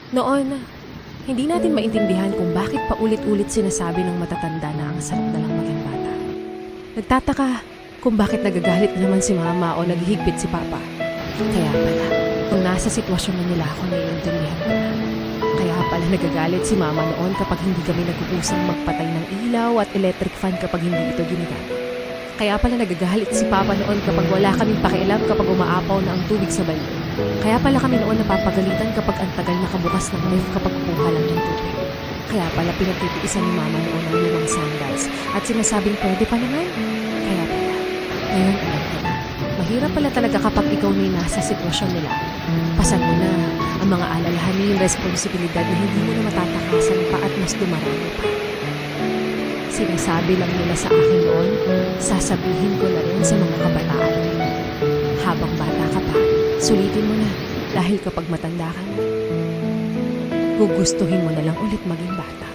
Noon, hindi natin maintindihan kung bakit paulit-ulit sinasabi ng matatanda na ang sarap na lang maging bata. Nagtataka kung bakit nagagalit naman si mama o naghihigpit si papa. Kaya pala, kung nasa sitwasyon na nila ako, naiintindihan ko na. Kaya pala nagagalit si mama noon kapag hindi kami nag-uusang magpatay ng ilaw at electric fan kapag hindi ito ginagamit. Kaya pala nagagalit si papa noon kapag wala kaming pakialam kapag umaapaw na ang tubig sa balde. Kaya pala kami noon napapagalitan kapag ang tagal nakabukas ng ref kapag kukuha lang ng tubig. Kaya pala pinagtitiisan ni mama noon ang lumang sandals at sinasabing pwede pa naman. Kaya pala, ngayon alam ko na, mahirap pala talaga kapag ikaw na nasa sitwasyon nila. Pasan mo na ang mga alalahanin, responsibilidad na hindi mo na matatakasan pa at mas dumarami pa. Sinasabi lang nila sa akin noon, sasabihin ko na rin sa mga kabataan ngayon. Habang bata ka pa, sulitin mo na dahil kapag matanda ka na, gugustuhin mo na lang ulit maging bata.